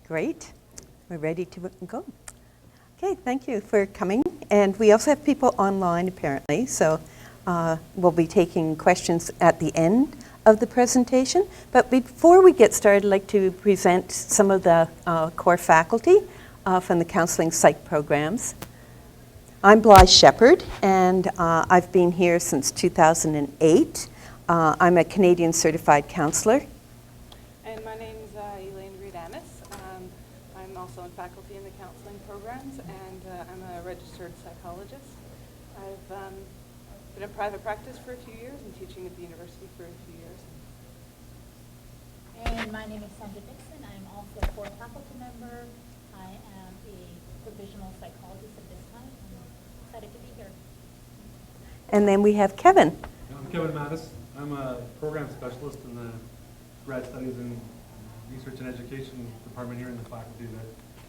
Great. We're ready to go. Okay, thank you for coming. And we also have people online apparently, so we'll be taking questions at the end of the presentation. But before we get started, I'd like to present some of the core faculty from the Counselling Psych programs. I'm Blythe Shepherd, and I've been here since 2008. I'm a Canadian certified counselor. And my name is Elaine Reed-Amis. I'm also in faculty in the counseling programs, and I'm a registered psychologist. I've been in private practice for a few years and teaching at the university for a few years. And my name is Sandra Dixon. I'm also a core faculty member. I am a provisional psychologist at this time. I'm excited to be here. And then we have Kevin. I'm Kevin Mattis. I'm a program specialist in the grad studies and research and education department here in the faculty.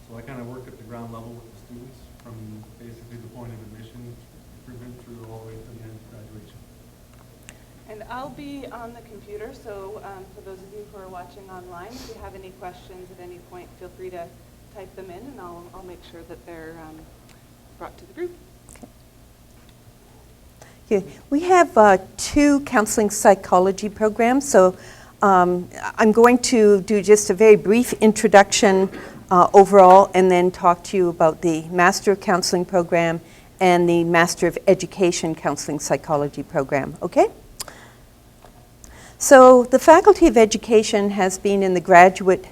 So I kind of work at the ground level with the students from basically the point of admission, improvement through all the way to the end of graduation. And I'll be on the computer, so for those of you who are watching online, if you have any questions at any point, feel free to type them in, and I'll make sure that they're brought to the group. Okay. We have two counseling psychology programs, so I'm going to do just a very brief introduction overall and then talk to you about the Master of Counseling program and the Master of Education Counseling Psychology program, okay? So the Faculty of Education has been in the graduate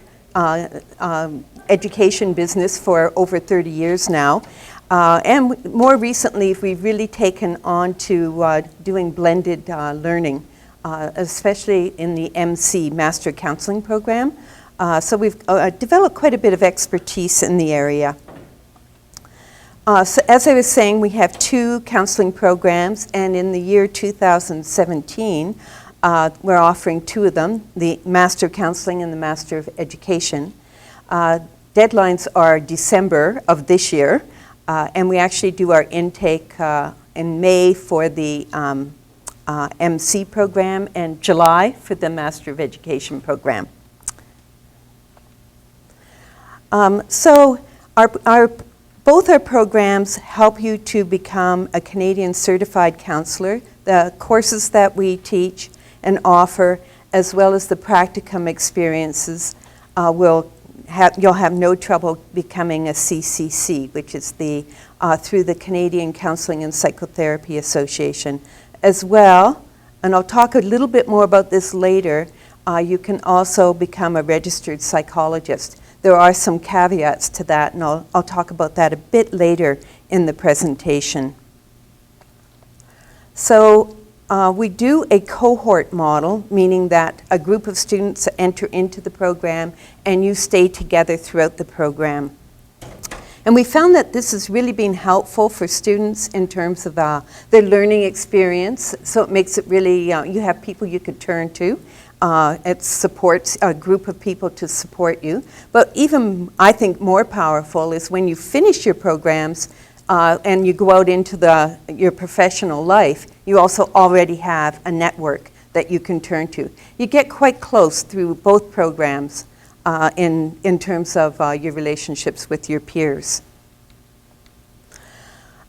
education business for over 30 years now. And more recently, we've really taken on to doing blended learning, especially in the MC, Master Counseling program. So we've developed quite a bit of expertise in the area. So as I was saying, we have two counseling programs, and in the year 2017, we're offering two of them, the Master of Counseling and the Master of Education. Deadlines are December of this year. And we actually do our intake in May for the MC program and July for the Master of Education program. So both our programs help you to become a Canadian certified counselor. The courses that we teach and offer, as well as the practicum experiences, you'll have no trouble becoming a CCC, which is the through the Canadian Counselling and Psychotherapy Association. As well, and I'll talk a little bit more about this later, you can also become a registered psychologist. There are some caveats to that, and I'll talk about that a bit later in the presentation. So we do a cohort model, meaning that a group of students enter into the program and you stay together throughout the program. And we found that this has really been helpful for students in terms of their learning experience. So it makes it really, you have people you could turn to. It supports a group of people to support you. But even, I think, more powerful is when you finish your programs and you go out into your professional life, you also already have a network that you can turn to. You get quite close through both programs in terms of your relationships with your peers.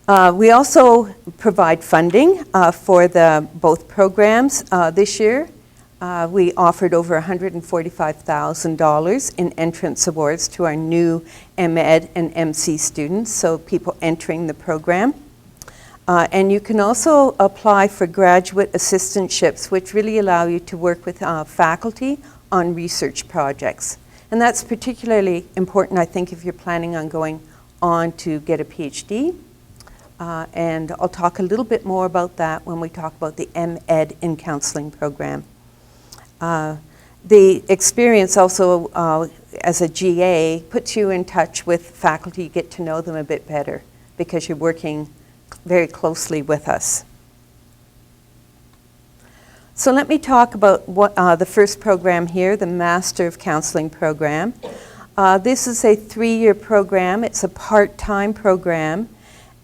We also provide funding for both programs. This year, we offered over $145,000 in entrance awards to our new MEd and MC students, so people entering the program. And you can also apply for graduate assistantships, which really allow you to work with faculty on research projects. And that's particularly important, I think, if you're planning on going on to get a PhD. And I'll talk a little bit more about that when we talk about the MEd in Counseling program. The experience also as a GA puts you in touch with faculty. You get to know them a bit better because you're working very closely with us. So let me talk about the first program here, the Master of Counseling program. This is a 3-year program. It's a part-time program,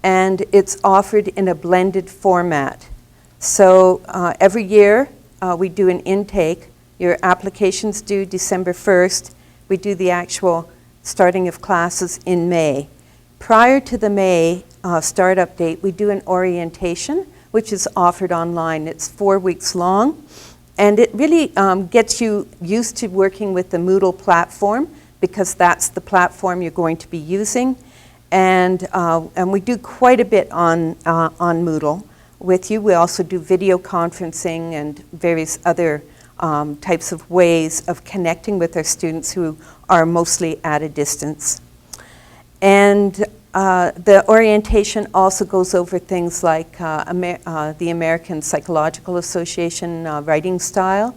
and it's offered in a blended format. So every year we do an intake. Your application's due December 1st. We do the actual starting of classes in May. Prior to the May startup date, we do an orientation, which is offered online. It's 4 weeks long, and it really gets you used to working with the Moodle platform, because that's the platform you're going to be using. And we do quite a bit on Moodle with you. We also do video conferencing and various other types of ways of connecting with our students who are mostly at a distance. And the orientation also goes over things like the American Psychological Association writing style.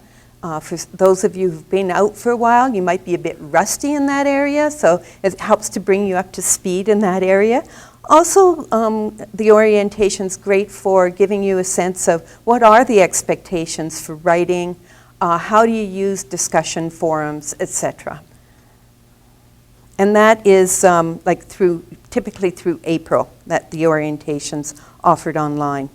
For those of you who've been out for a while, you might be a bit rusty in that area, so it helps to bring you up to speed in that area. Also, the orientation's great for giving you a sense of what are the expectations for writing, how do you use discussion forums, etc. And that is typically through April, that the orientation's offered online.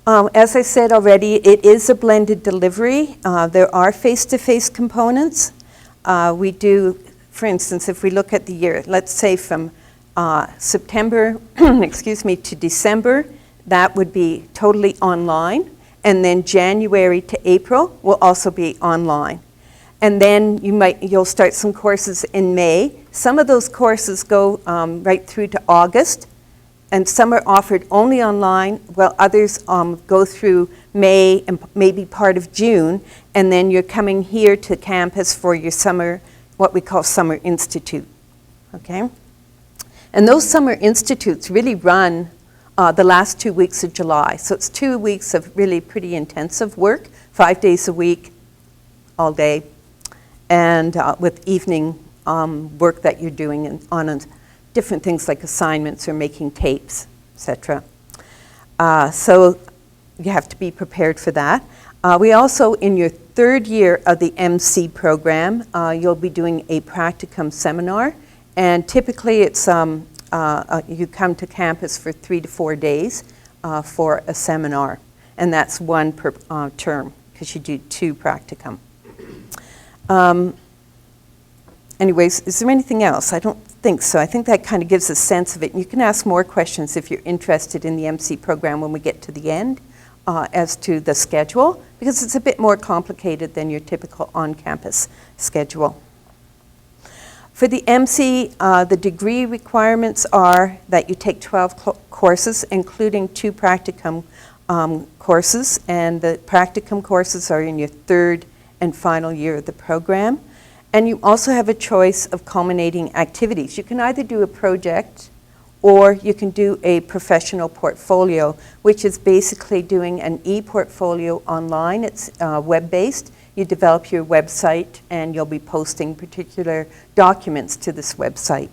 As I said already, it is a blended delivery. There are face-to-face components. We do, for instance, if we look at the year, let's say from September, to December, that would be totally online. And then January to April will also be online. And then you'll start some courses in May. Some of those courses go right through to August, and some are offered only online, while others go through May and maybe part of June, and then you're coming here to campus for your summer, what we call Summer Institute, okay? And those Summer Institutes really run the last 2 weeks of July. So it's 2 weeks of really pretty intensive work, 5 days a week, all day, and with evening work that you're doing on different things like assignments or making tapes, etc. So you have to be prepared for that. We also, in your 3rd year of the MC program, you'll be doing a practicum seminar, and typically it's you come to campus for 3 to 4 days for a seminar, and that's 1 per term, because you do 2 practicum. Anyways, is there anything else? I don't think so. I think that kind of gives a sense of it. You can ask more questions if you're interested in the MC program when we get to the end as to the schedule, because it's a bit more complicated than your typical on-campus schedule. For the MC, the degree requirements are that you take 12 courses, including 2 practicum courses, and the practicum courses are in your 3rd and final year of the program. And you also have a choice of culminating activities. You can either do a project or you can do a professional portfolio, which is basically doing an e-portfolio online. It's web-based. You develop your website and you'll be posting particular documents to this website.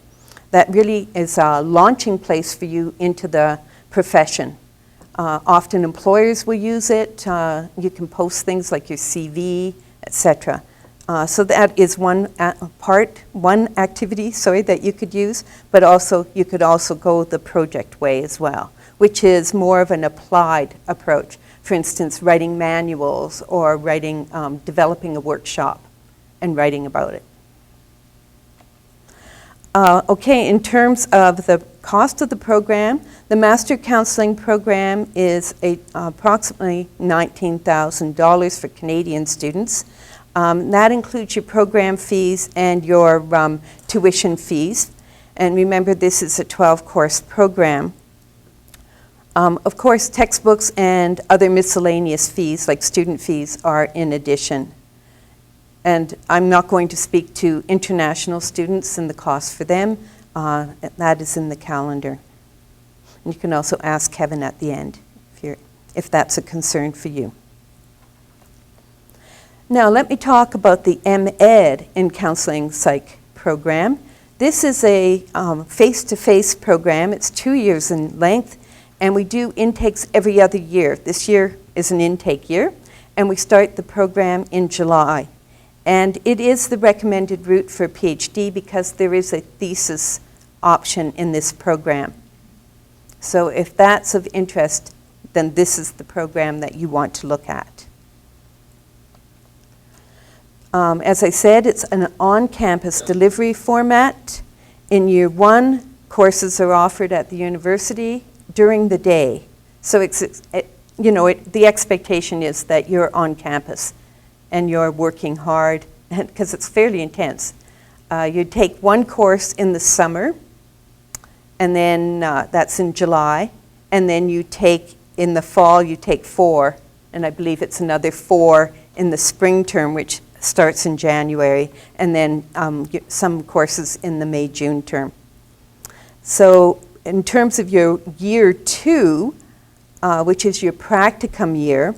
That really is a launching place for you into the profession. Often employers will use it. You can post things like your CV, etc. So that is one activity, that you could use, but also you could also go the project way as well, which is more of an applied approach. For instance, writing manuals or writing, developing a workshop and writing about it. Okay, in terms of the cost of the program, the Master Counselling program is approximately $19,000 for Canadian students. That includes your program fees and your tuition fees. And remember, this is a 12-course program. Of course, textbooks and other miscellaneous fees, like student fees, are in addition. And I'm not going to speak to international students and the cost for them. That is in the calendar. And you can also ask Kevin at the end if that's a concern for you. Now, let me talk about the MEd in Counseling Psych program. This is a face-to-face program. It's 2 years in length, and we do intakes every other year. This year is an intake year, and we start the program in July. And it is the recommended route for a PhD because there is a thesis option in this program. So if that's of interest, then this is the program that you want to look at. As I said, it's an on-campus delivery format. In year 1, courses are offered at the university during the day. So the expectation is that you're on campus and you're working hard, because it's fairly intense. You take one course in the summer, and then that's in July, and then in the fall you take 4, and I believe it's another 4 in the spring term, which starts in January, and then some courses in the May-June term. So in terms of your year 2, which is your practicum year,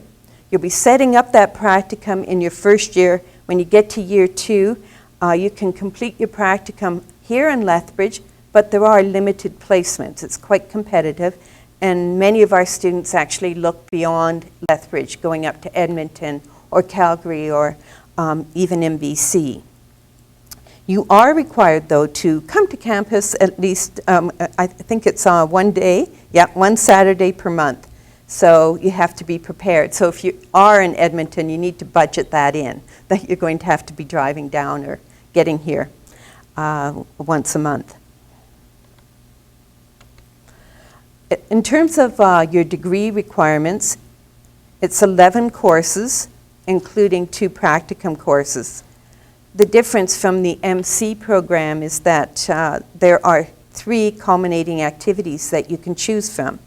you'll be setting up that practicum in your first year. When you get to year 2, you can complete your practicum here in Lethbridge, but there are limited placements. It's quite competitive, and many of our students actually look beyond Lethbridge, going up to Edmonton or Calgary or even in BC. You are required, though, to come to campus at least, I think it's one Saturday per month. So you have to be prepared. So if you are in Edmonton, you need to budget that in, that you're going to have to be driving down or getting here once a month. In terms of your degree requirements, it's 11 courses, including 2 practicum courses. The difference from the MC program is that there are 3 culminating activities that you can choose from.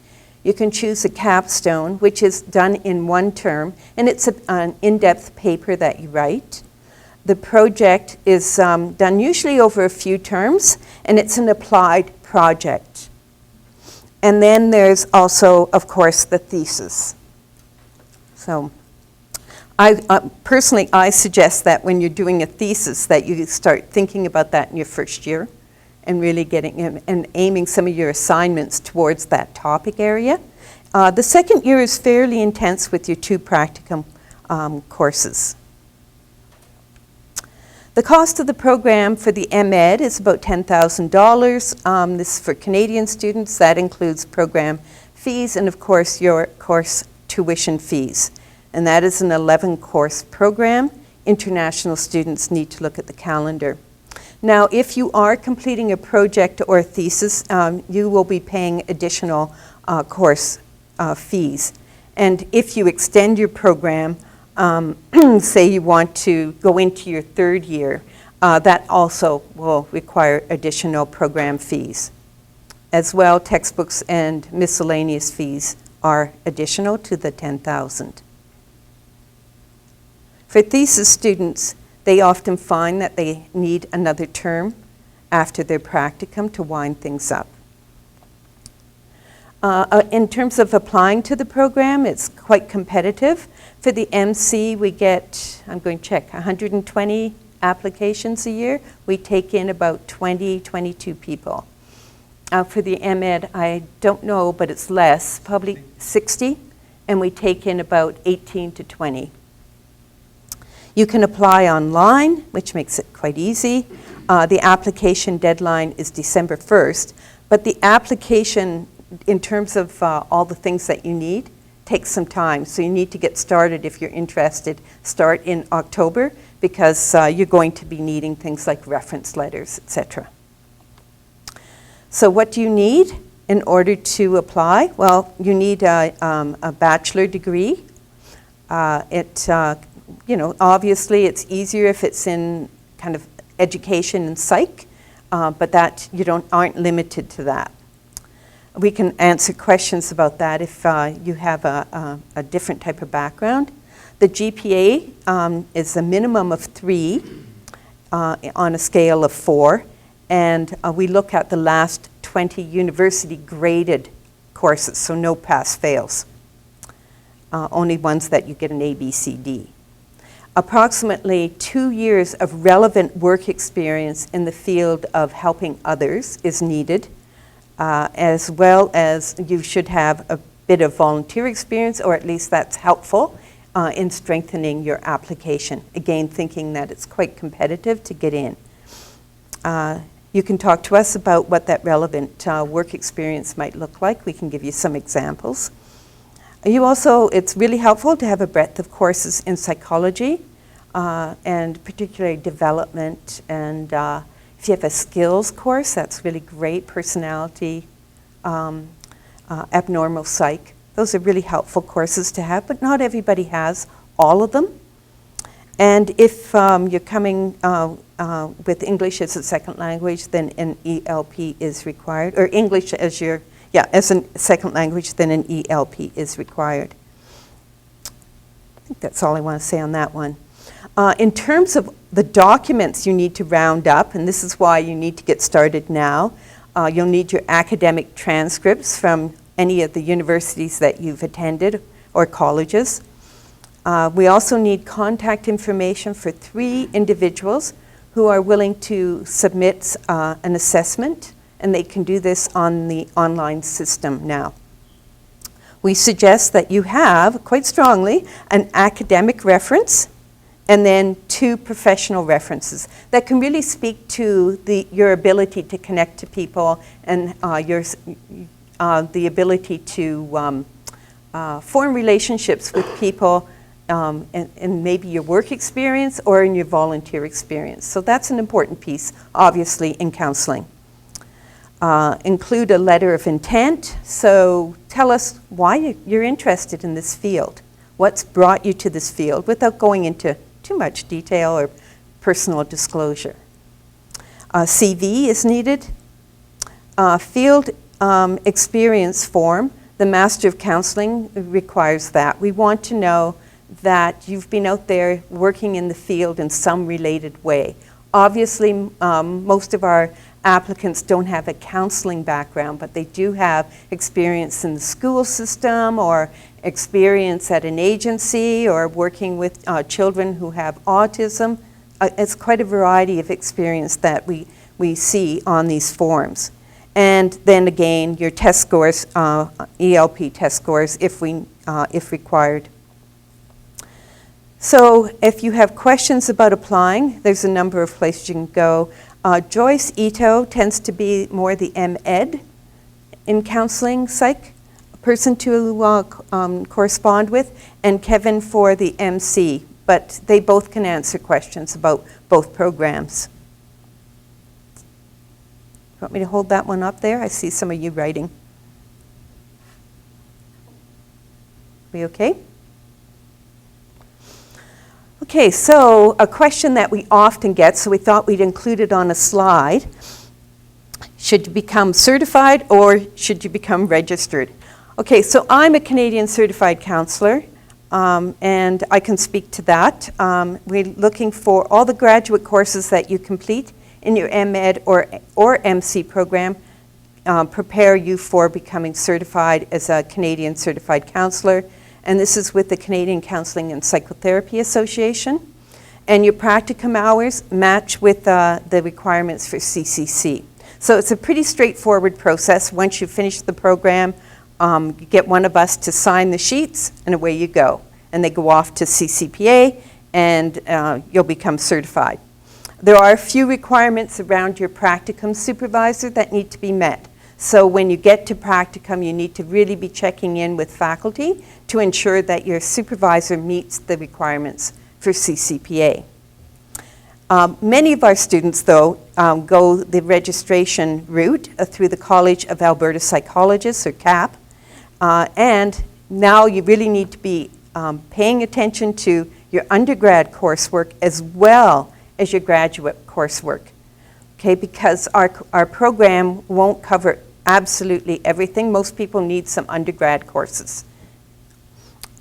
You can choose a capstone, which is done in 1 term, and it's an in-depth paper that you write. The project is done usually over a few terms, and it's an applied project. And then there's also, of course, the thesis. So personally, I suggest that when you're doing a thesis that you start thinking about that in your first year and really getting and aiming some of your assignments towards that topic area. The second year is fairly intense with your 2 practicum courses. The cost of the program for the MEd is about $10,000. This is for Canadian students. That includes program fees and, of course, your course tuition fees. And that is an 11-course program. International students need to look at the calendar. Now, if you are completing a project or a thesis, you will be paying additional course fees. And if you extend your program, say you want to go into your 3rd year, that also will require additional program fees. As well, textbooks and miscellaneous fees are additional to the $10,000. For thesis students, they often find that they need another term after their practicum to wind things up. In terms of applying to the program, it's quite competitive. For the MC, we get, I'm going to check, 120 applications a year. We take in about 22 people. For the MEd, I don't know, but it's less, probably 60, and we take in about 18 to 20. You can apply online, which makes it quite easy. The application deadline is December 1st, but the application, in terms of all the things that you need, takes some time. So you need to get started if you're interested. Start in October, because you're going to be needing things like reference letters, etc. So what do you need in order to apply? Well, you need a bachelor degree. Obviously it's easier if it's in kind of education and psych, but that you aren't limited to that. We can answer questions about that if you have a different type of background. The GPA is a minimum of 3 on a scale of 4, and we look at the last 20 university graded courses, so no pass-fails. Only ones that you get an A, B, C, D. Approximately 2 years of relevant work experience in the field of helping others is needed, as well as you should have a bit of volunteer experience, or at least that's helpful in strengthening your application. Again, thinking that it's quite competitive to get in. You can talk to us about what that relevant work experience might look like. We can give you some examples. It's really helpful to have a breadth of courses in psychology. and particularly development. And if you have a skills course, that's really great. Personality, abnormal psych. Those are really helpful courses to have, but not everybody has all of them. And if you're coming with English as a second language, then an ELP is required, or English as your, as a second language, then an ELP is required. I think that's all I want to say on that one. In terms of the documents you need to round up, and this is why you need to get started now, you'll need your academic transcripts from any of the universities that you've attended or colleges. We also need contact information for 3 individuals who are willing to submit an assessment, and they can do this on the online system now. We suggest that you have, quite strongly, an academic reference and then 2 professional references that can really speak to your ability to connect to people and the ability to form relationships with people in maybe your work experience or in your volunteer experience. So that's an important piece, obviously, in counseling. Include a letter of intent. So tell us why you're interested in this field. What's brought you to this field without going into too much detail or personal disclosure. CV is needed. Field experience form. The Master of Counseling requires that. We want to know that you've been out there working in the field in some related way. Obviously, most of our applicants don't have a counseling background, but they do have experience in the school system or experience at an agency or working with children who have autism. It's quite a variety of experience that we see on these forms. And then again, your test scores, ELP test scores if required. So if you have questions about applying, there's a number of places you can go. Joyce Ito tends to be more the MEd in counseling psych person to correspond with, and Kevin for the MC, but they both can answer questions about both programs. You want me to hold that one up there? I see some of you writing. We okay? Okay, so a question that we often get, so we thought we'd include it on a slide. Should you become certified or should you become registered? Okay, so I'm a Canadian certified counselor, and I can speak to that. We're looking for all the graduate courses that you complete in your MEd or MC program, prepare you for becoming certified as a Canadian certified counselor. And this is with the Canadian Counselling and Psychotherapy Association. And your practicum hours match with the requirements for CCC. So it's a pretty straightforward process. Once you finish the program, you get one of us to sign the sheets, and away you go. And they go off to CCPA, and you'll become certified. There are a few requirements around your practicum supervisor that need to be met. So when you get to practicum, you need to really be checking in with faculty to ensure that your supervisor meets the requirements for CCPA. Many of our students, though, go the registration route through the College of Alberta Psychologists, or CAP, and now you really need to be paying attention to your undergrad coursework as well as your graduate coursework, okay, because our program won't cover absolutely everything. Most people need some undergrad courses.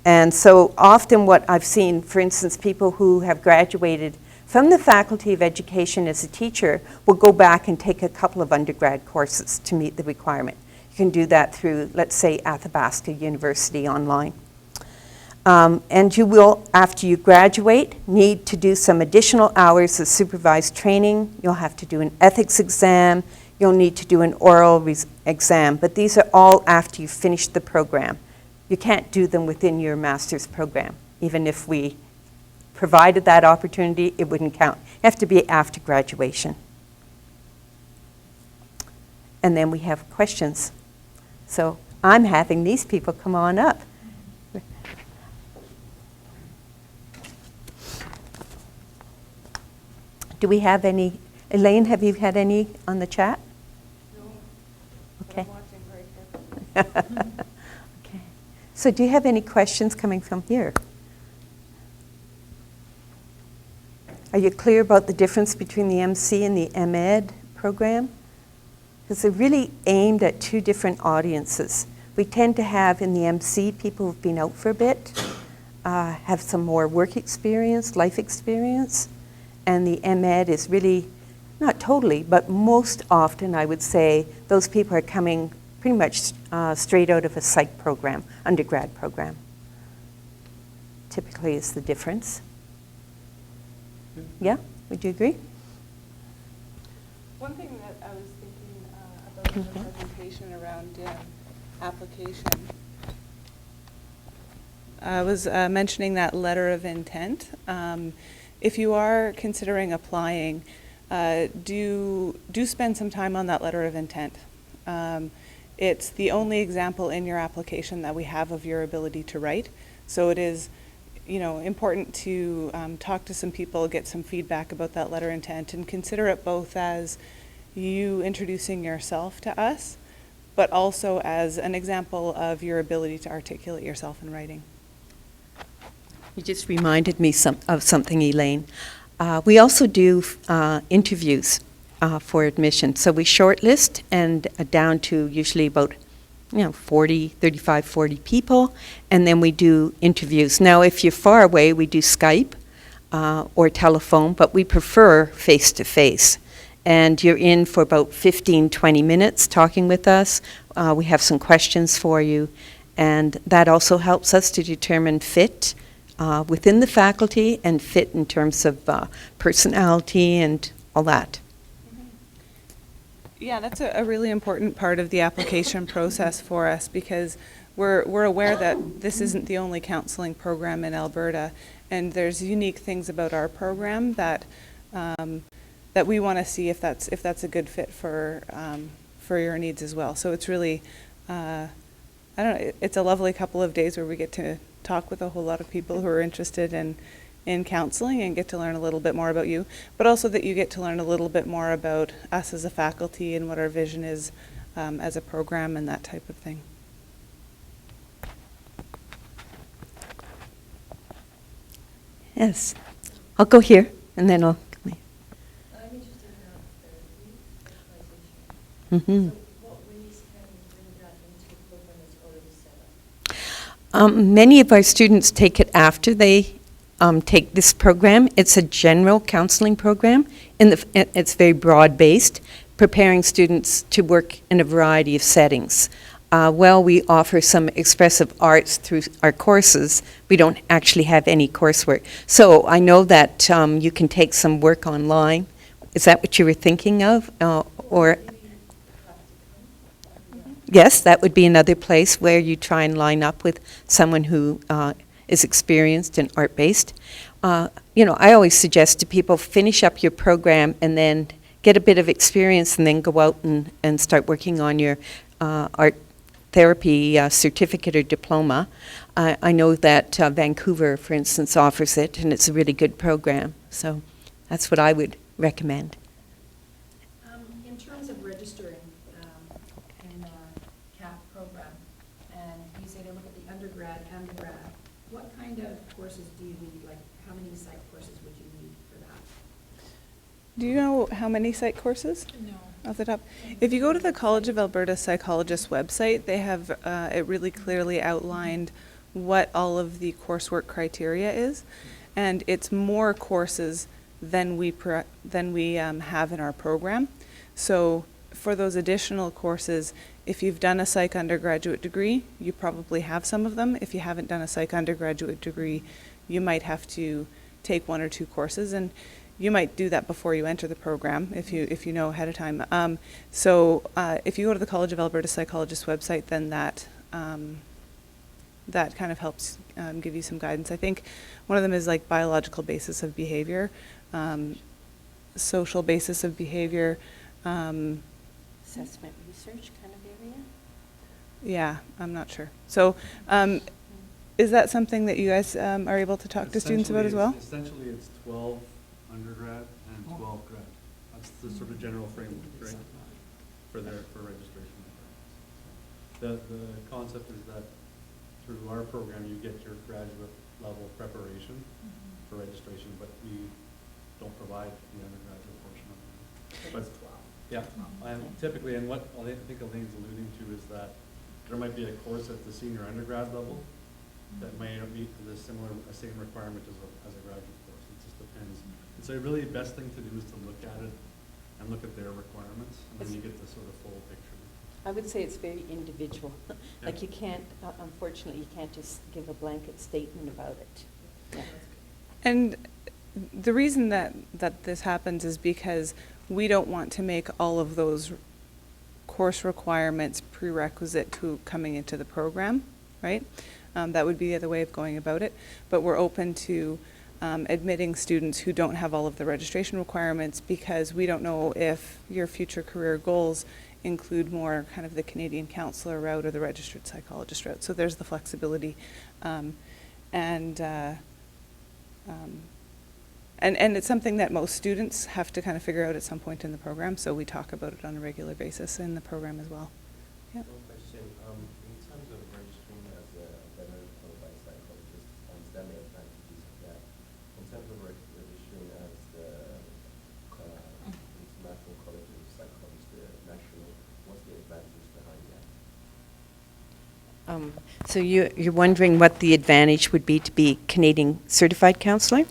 And so often what I've seen, for instance, people who have graduated from the Faculty of Education as a teacher will go back and take a couple of undergrad courses to meet the requirement. You can do that through, let's say, Athabasca University online. And you will, after you graduate, need to do some additional hours of supervised training. You'll have to do an ethics exam. You'll need to do an oral exam, but these are all after you finish the program. You can't do them within your master's program. Even if we provided that opportunity, it wouldn't count. You have to be after graduation. And then we have questions. So I'm having these people come on up. Do we have any, Elaine, have you had any on the chat? No, but Okay. I'm watching very carefully. Okay. So do you have any questions coming from here? Are you clear about the difference between the MC and the MEd program? Because they're really aimed at two different audiences. We tend to have in the MC people who've been out for a bit, have some more work experience, life experience, and the MEd is really, not totally, but most often I would say those people are coming pretty much straight out of a psych program, undergrad program. Typically is the difference. Yeah, would you agree? One thing that I was thinking about in the presentation around application, I was mentioning that letter of intent. If you are considering applying, do spend some time on that letter of intent. It's the only example in your application that we have of your ability to write. So it is, important to talk to some people, get some feedback about that letter of intent, and consider it both as you introducing yourself to us, but also as an example of your ability to articulate yourself in writing. You just reminded me of something, Elaine. We also do interviews for admission. So we shortlist and down to usually about 35, 40 people, and then we do interviews. Now, if you're far away, we do Skype or telephone, but we prefer face-to-face. And you're in for about 15, 20 minutes talking with us. We have some questions for you, and that also helps us to determine fit within the faculty and fit in terms of personality and all that. Yeah, that's a really important part of the application process for us, because we're aware that this isn't the only counseling program in Alberta, and there's unique things about our program that that we want to see if that's a good fit for your needs as well. So it's really, it's a lovely couple of days where we get to talk with a whole lot of people who are interested in counseling and get to learn a little bit more about you, but also that you get to learn a little bit more about us as a faculty and what our vision is as a program and that type of thing. Yes. I'll go here, and then I'll come here. I'm interested in therapy, specialization. Mm-hmm. So what ways can we bring that into a program that's already set up? Many of our students take it after they take this program. It's a general counseling program. It's very broad-based, preparing students to work in a variety of settings. While we offer some expressive arts through our courses, we don't actually have any coursework. So I know that you can take some work online. Is that what you were thinking of? Or yes, that would be another place where you try and line up with someone who is experienced and art-based. I always suggest to people, finish up your program and then get a bit of experience and then go out and start working on your art therapy certificate or diploma. I know that Vancouver, for instance, offers it, and it's a really good program. So that's what I would recommend. In terms of registering in our CAP program, and you say to look at the undergrad and the grad, what kind of courses do you need? Like, how many psych courses would you need for that? Do you know how many psych courses? No. Off the top. If you go to the College of Alberta Psychologist website, they have it really clearly outlined what all of the coursework criteria is, and it's more courses than we have in our program. So for those additional courses, if you've done a psych undergraduate degree, you probably have some of them. If you haven't done a psych undergraduate degree, you might have to take one or two courses, and you might do that before you enter the program if you know ahead of time. So if you go to the College of Alberta Psychologist website, then that kind of helps give you some guidance. I think one of them is like biological basis of behavior, social basis of behavior. Assessment research kind of area? Yeah, I'm not sure. So is that something that you guys are able to talk to students about as well? Essentially, it's 12 undergrad and 12 12 grad. That's the sort of general framework, right, for registration. The concept is that through our program, you get your graduate level preparation for registration, but we don't provide the undergraduate portion of it. But yeah, and typically, and what I think Elaine's alluding to is that there might be a course at the senior undergrad level that may not meet the same requirement as a graduate course. It just depends. And so really the best thing to do is to look at it and look at their requirements, and then you get the sort of full picture. I would say it's very individual. Like Yeah. you can't, unfortunately, you can't just give a blanket statement about it. Yeah. And the reason that this happens is because we don't want to make all of those course requirements prerequisite to coming into the program, right? That would be the other way of going about it. But we're open to admitting students who don't have all of the registration requirements, because we don't know if your future career goals include more kind of the Canadian counselor route or the registered psychologist route. So there's the flexibility. And it's something that most students have to kind of figure out at some point in the program, so we talk about it on a regular basis in the program as well. Yeah. One question, in terms of registering as a veteran qualified psychologist, I understand the advantages of that. In terms of registering as the International College of Psychologists, the national, what's the advantage behind that? So you're wondering what the advantage would be to be Canadian certified counselor?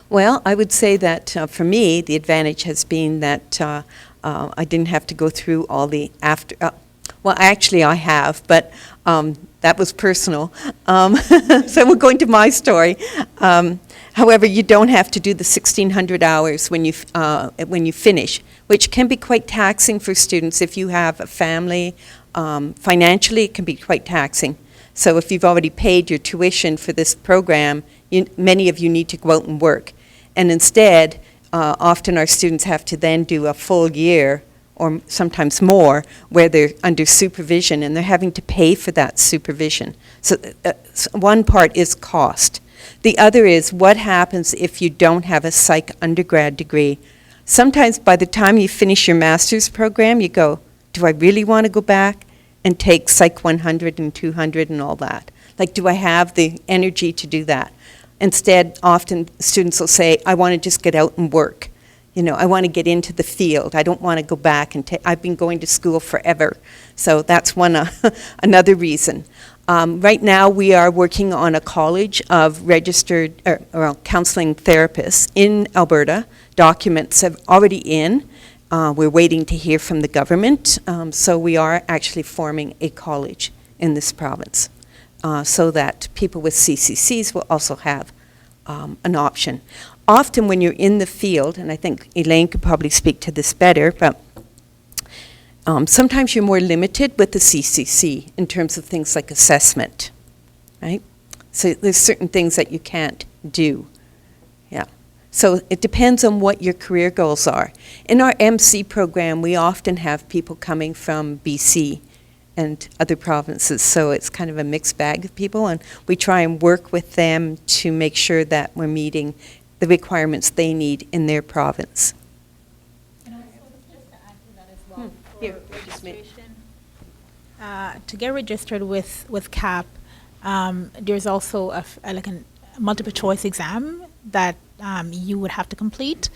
Well, I would say that for me, the advantage has been that I didn't have to go through all the after. Well, actually, I have, but that was personal. So we're going to my story. However, you don't have to do the 1,600 hours when you finish, which can be quite taxing for students if you have a family. Financially, it can be quite taxing. So if you've already paid your tuition for this program, many of you need to go out and work. And instead, often our students have to then do a full year, or sometimes more, where they're under supervision, and they're having to pay for that supervision. So one part is cost. The other is what happens if you don't have a psych undergrad degree. Sometimes by the time you finish your master's program, you go, do I really want to go back and take Psych 100 and 200 and all that? Like, do I have the energy to do that? Instead, often students will say, I want to just get out and work. You know, I want to get into the field. I don't want to go back and I've been going to school forever. So that's one another reason. Right now, we are working on a college of registered counseling therapists in Alberta. Documents are already in. We're waiting to hear from the government. So we are actually forming a college in this province, so that people with CCCs will also have an option. Often when you're in the field, and I think Elaine could probably speak to this better, but sometimes you're more limited with the CCC in terms of things like assessment, right? So there's certain things that you can't do. Yeah. So it depends on what your career goals are. In our MC program, we often have people coming from BC and other provinces, so it's kind of a mixed bag of people, and we try and work with them to make sure that we're meeting the requirements they need in their province. And also, just to add to that as well, Here, for just a minute. registration, to get registered with CAP, there's also a multiple choice exam that you would have to complete.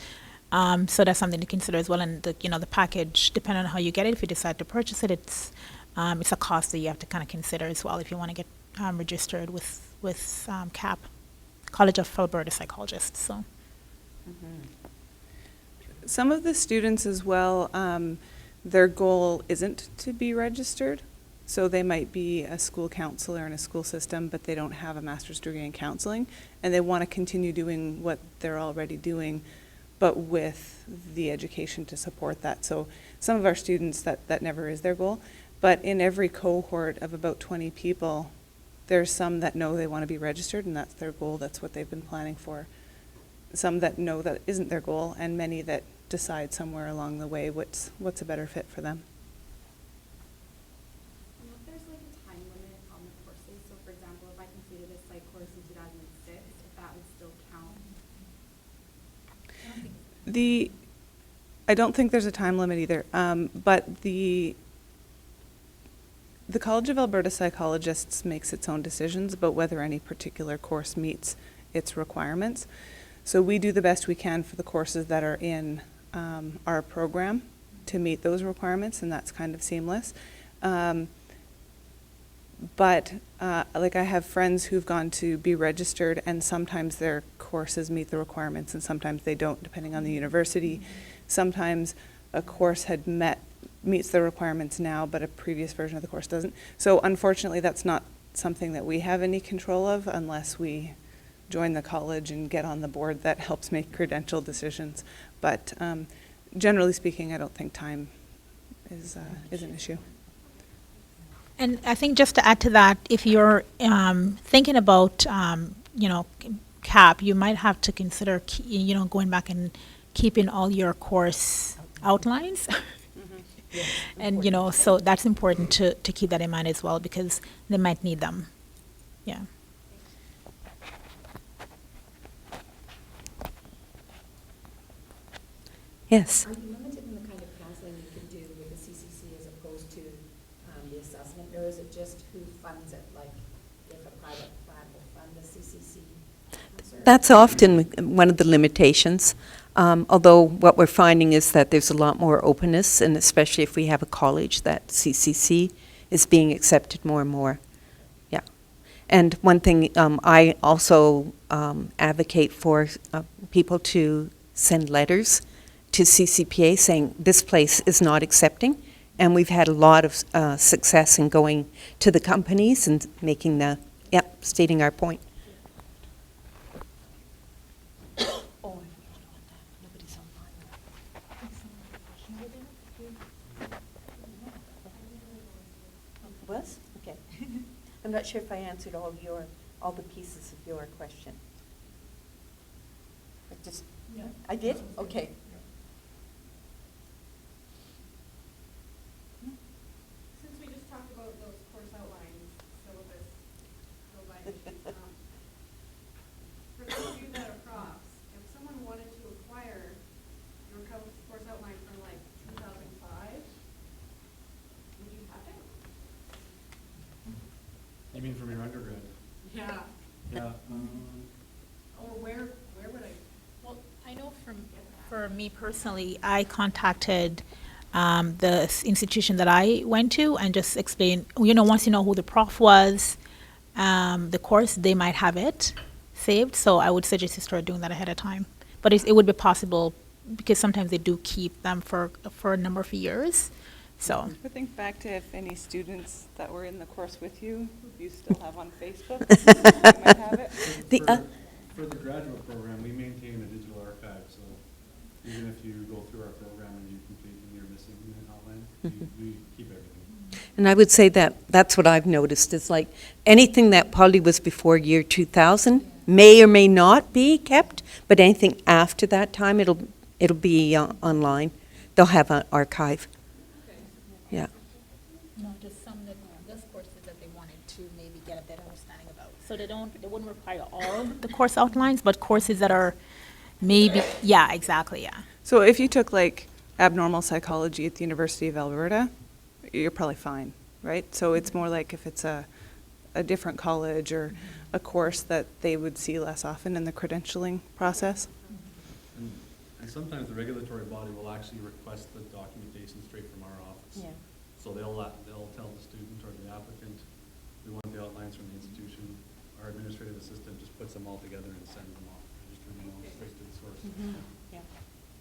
So that's something to consider as well. And the package, depending on how you get it, if you decide to purchase it, it's a cost that you have to kind of consider as well if you want to get registered with CAP, College of Alberta Psychologists. So. Some of the students as well, their goal isn't to be registered. So they might be a school counselor in a school system, but they don't have a master's degree in counseling, and they want to continue doing what they're already doing, but with the education to support that. So some of our students, that never is their goal, but in every cohort of about 20 people, there's some that know they want to be registered, and that's their goal, that's what they've been planning for. Some that know that isn't their goal, and many that decide somewhere along the way what's a better fit for them. There's like a time limit on the courses. So for example, if I completed a psych course in 2006, if that would still count. I don't think there's a time limit either, but the College of Alberta Psychologists makes its own decisions about whether any particular course meets its requirements. So we do the best we can for the courses that are in our program to meet those requirements, and that's kind of seamless. But like I have friends who've gone to be registered, and sometimes their courses meet the requirements and sometimes they don't, depending on the university. Sometimes a course meets the requirements now, but a previous version of the course doesn't. So unfortunately, that's not something that we have any control of unless we join the college and get on the board that helps make credential decisions. But generally speaking, I don't think time is an issue. And I think just to add to that, if you're thinking about, CAP, you might have to consider, going back and keeping all your course outlines. And, so that's important to keep that in mind as well, because they might need them. Yeah. Yes. Are you limited in the kind of counseling you can do with the CCC as opposed to the assessment, or is it just who funds it? Like, if a private plan will fund the CCC? That's often one of the limitations. Although what we're finding is that there's a lot more openness, and especially if we have a college, that CCC is being accepted more and more. Yeah. And one thing I also advocate for people to send letters to CCPA saying this place is not accepting, and we've had a lot of success in going to the companies and making stating our point. Was? Okay. I'm not sure if I answered all the pieces of your question. Yeah. I did? Okay. Since we just talked about those course outlines, syllabus, outline issues, for those of you that are profs, if someone wanted to acquire your course outline from like 2005, would you have it? You mean from your undergrad? Yeah. Yeah. Or where would I? Well, I know for me personally, I contacted the institution that I went to and just explained, once you know who the prof was, the course, they might have it saved. So I would suggest you start doing that ahead of time. But it would be possible because sometimes they do keep them for a number of years. So. I think back to if any students that were in the course with you still have on Facebook, you might have it. For the graduate program, we maintain a digital archive, so even if you go through our program and you complete and you're missing an outline, we keep everything. And I would say that that's what I've noticed is like anything that probably was before year 2000 may or may not be kept, but anything after that time, it'll be online. They'll have an archive. Yeah. No, just some those courses that they wanted to maybe get a better understanding about. So they wouldn't require all the course outlines, but courses that are maybe, yeah, exactly, yeah. So if you took like abnormal psychology at the University of Alberta, you're probably fine, right? So it's more like if it's a different college or a course that they would see less often in the credentialing process. And sometimes the regulatory body will actually request the documentation straight from our office. Yeah. So they'll tell the student or the applicant, we want the outlines from the institution. Our administrative assistant just puts them all together and sends them off, registered them all straight to the source. Yeah.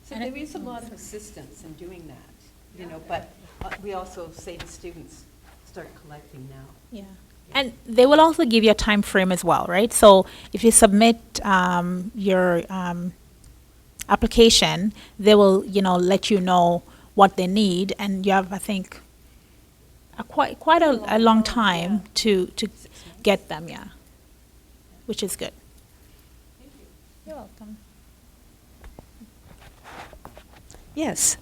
So And there is a lot of assistance in doing that, but we also say to students, start collecting now. Yeah. And they will also give you a time frame as well, right? So if you submit your application, they will, let you know what they need, and you have, I think, quite a long time to get them, yeah, which is good. Thank you. You're welcome. Yes.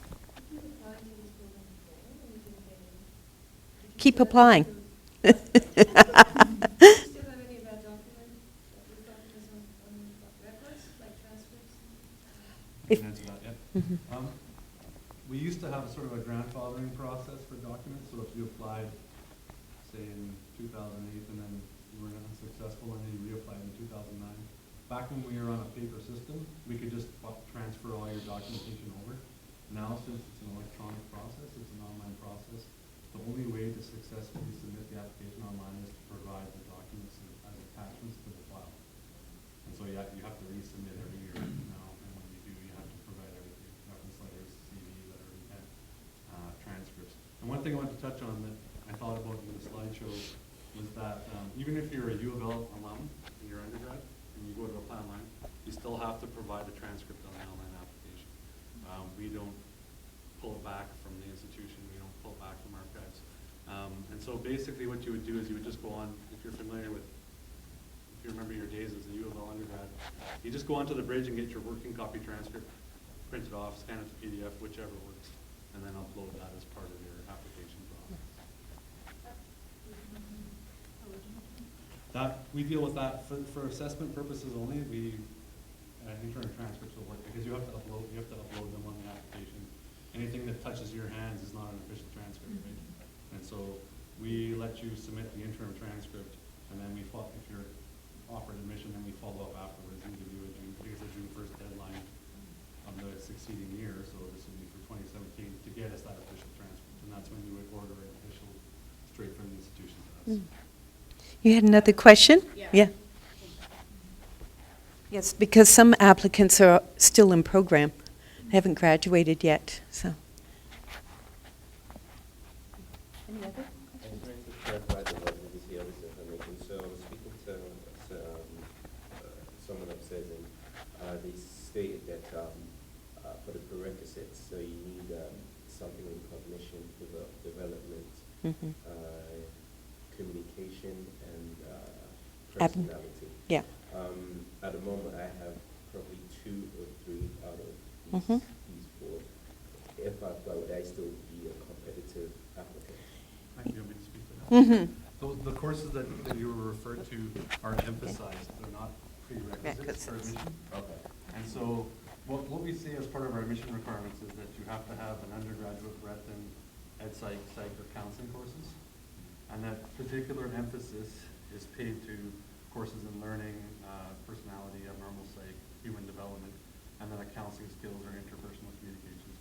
Keep applying. Do you still have any of that documents, on records, like transcripts? If- Can answer that, yeah. Mhm. We used to have sort of a grandfathering process for documents, so if you applied, say in 2008, and then you were unsuccessful, and then you reapplied in 2009. Back when we were on a paper system, we could just transfer all your documentation over. Now, since it's an electronic process, it's an online process, the only way to successfully submit the application online is to provide the documents as attachments to the file. And so you have to resubmit every year now, and when you do, you have to provide everything, reference letters, CV, letter of intent, transcripts. And one thing I want to touch on that I thought about in the slideshow was that even if you're a U of L alum in your undergrad and you go to apply online, you still have to provide a transcript on the online application. We don't pull it back from the institution. We don't pull it back from archives. And so basically what you would do is you would just go on, if you're familiar with, if you remember your days as a U of L undergrad, you just go onto the bridge and get your working copy transcript, print it off, scan it to PDF, whichever works, and then upload that as part of your application process. We deal with that for assessment purposes only. Interim transcripts will work because you have to upload them on the application. Anything that touches your hands is not an official transcript, right? And so we let you submit the interim transcript, and then if you're offered admission, then we follow up afterwards and give you a June 1st deadline of the succeeding year. So this would be for 2017 to get us that official transcript, and that's when you would order an official straight from the institution to us. You had another question? Yeah. Yes, because some applicants are still in program. They haven't graduated yet, so. Any other I'm trying to clarify the validity of this information. So I was speaking to someone upstairs, and they stated that for the prerequisites, so you need something in cognition, development, Mhm. Communication, and personality. Yeah. At the moment, I have probably 2 or 3 out of Mhm. these 4. If I apply, would I still be a competitive applicant? You want me to speak to that? Mm-hmm. The courses that you were referred to are emphasized. They're not prerequisites for admission. Okay. And so what we say as part of our admission requirements is that you have to have an undergraduate breadth in Ed Psych, or counseling courses. And that particular emphasis is paid to courses in learning, personality, abnormal psych, human development, and then a counseling skills or interpersonal communications.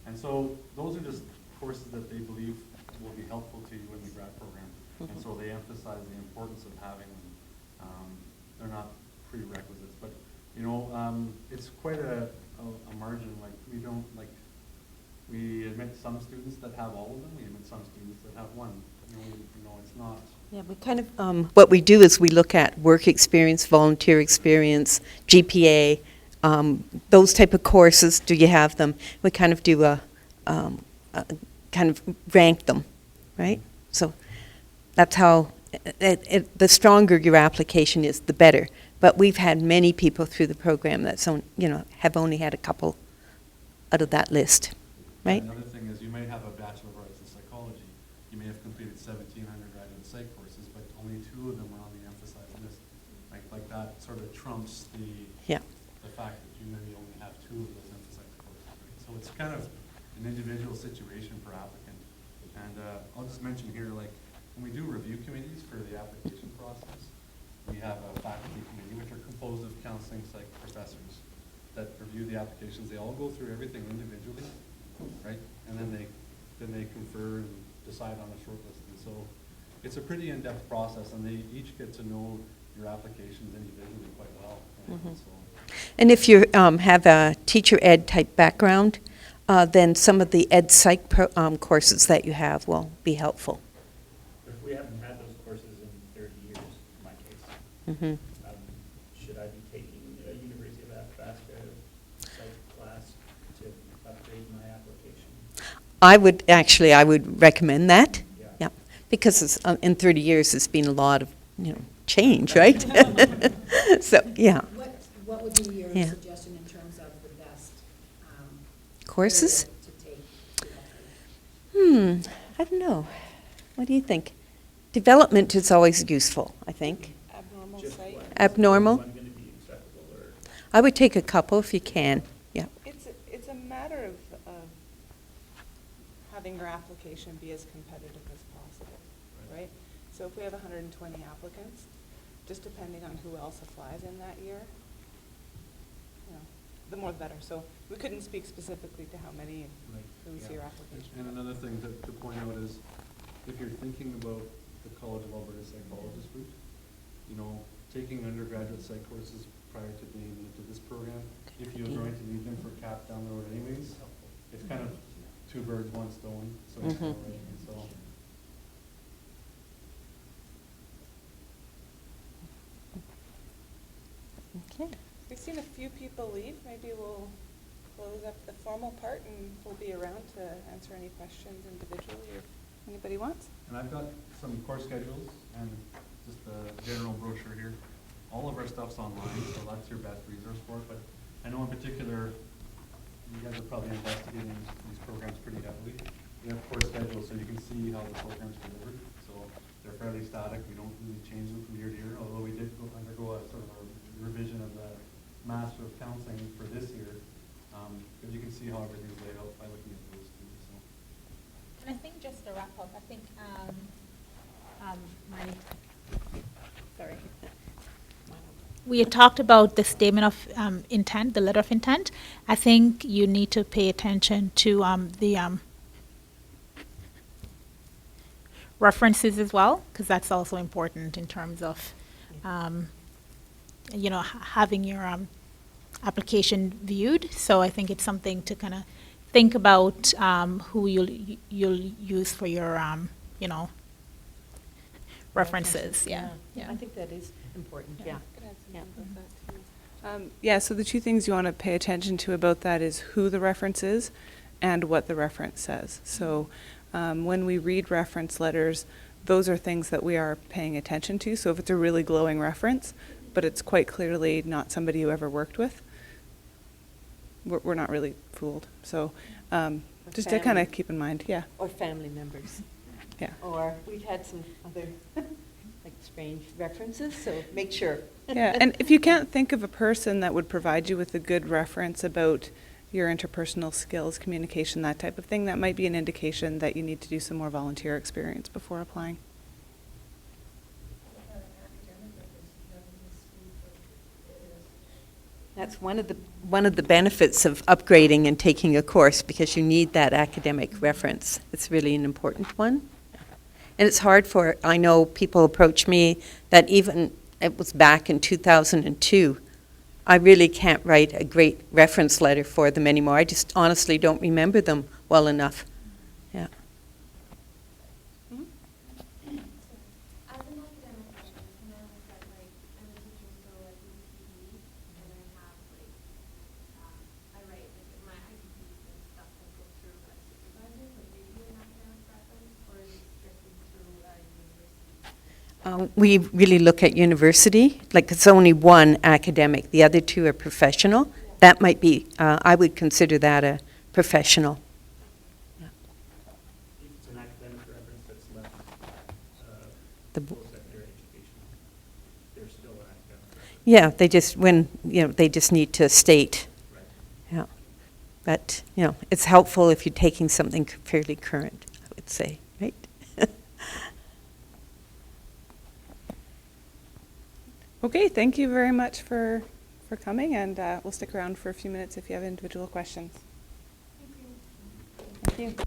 And so those are just courses that they believe will be helpful to you in the grad program. And so they emphasize the importance of having them. They're not prerequisites, but it's quite a margin. Like we admit some students that have all of them. We admit some students that have one. It's not. Yeah, we kind of, what we do is we look at work experience, volunteer experience, GPA, those type of courses. Do you have them? We kind of do kind of rank them, right? So that's how, the stronger your application is, the better. But we've had many people through the program that have only had a couple out of that list, right? Another thing is you may have a Bachelor of Arts in Psychology. You may have completed 17 undergraduate psych courses, but only 2 of them are on the emphasized list. Like that sort of trumps the fact that you maybe only have 2 of those emphasized courses. Right? So it's kind of an individual situation per applicant. And I'll just mention here, like when we do review committees for the application process, we have a faculty committee which are composed of counseling psych professors that review the applications. They all go through everything individually, right? And then they confer and decide on a short list. And so it's a pretty in-depth process, and they each get to know your applications individually quite well. Right? Mhm. So, And if you have a teacher ed type background, then some of the ed psych courses that you have will be helpful. If we haven't had those courses in 30 years, in my case, Mm-hmm. should I be taking a University of Athabasca psych class to upgrade my application? I would recommend that. Yeah. Yeah, because in 30 years, there's been a lot of change, right? So yeah, What would be your Yeah. suggestion in terms of the best courses. area to take to upgrade? I don't know. What do you think? Development is always useful, I think. Abnormal Just psych. Abnormal? Is one going to be acceptable, or? I would take a couple if you can. Yeah. It's a having your application be as competitive as possible, right? So if we have 120 applicants, just depending on who else applies in that year, you know, the more the better. So we couldn't speak specifically to how many who we see your application. And another thing to point out is, if you're thinking about the College of Alberta Psychologist route, you know, taking undergraduate psych courses prior to being into this program, if you're going to need them for CAP down the road anyways, it's kind of two birds, one stone, so it's all right, so. Okay. We've seen a few people leave. Maybe we'll close up the formal part and we'll be around to answer any questions individually if anybody wants. And I've got some course schedules and just a general brochure here. All of our stuff's online, so that's your best resource for it. But I know in particular, you guys are probably investigating these programs pretty heavily. We have course schedules so you can see how the program's delivered. So they're fairly static. We don't really change them from year to year, although we did undergo a sort of a revision of the Master of Counselling for this year. But you can see how everything's laid out by looking at those two. So. And I think just to wrap up, I think we had talked about the statement of intent, the letter of intent. I think you need to pay attention to the references as well, because that's also important in terms of, you know, having your application viewed. So I think it's something to kind of think about who you'll use for your, you know, references. Yeah. I think that is important, yeah. Yeah, so the two things you want to pay attention to about that is who the reference is and what the reference says. So when we read reference letters, those are things that we are paying attention to. So if it's a really glowing reference, but it's quite clearly not somebody you ever worked with, we're not really fooled. So just to kind of keep in mind, yeah. Or family members. Yeah. Or we've had some other like strange references, so make sure. Yeah, and if you can't think of a person that would provide you with a good reference about your interpersonal skills, communication, that type of thing, that might be an indication that you need to do some more volunteer experience before applying. That's one of the benefits of upgrading and taking a course, because you need that academic reference. It's really an important one. And it's hard for, I know people approach me that even, it was back in 2002, I really can't write a great reference letter for them anymore. I just honestly don't remember them well enough. Yeah. As an academic reference, when I was at, like, I'm a teacher, so at UTD, and I have, like, I write, like, my IPPs and stuff that go through my supervisor, would they be an academic reference, or is it strictly through university? We really look at university, like it's only one academic, the other two are professional. That might be, I would consider that a professional. If it's an academic reference that's left The post-secondary education, they're still an academic reference. Yeah, they just, when, you know, they just need to state. Right. Yeah. But, you know, it's helpful if you're taking something fairly current, I would say, right? Okay, thank you very much for coming, and we'll stick around for a few minutes if you have individual questions. Thank you.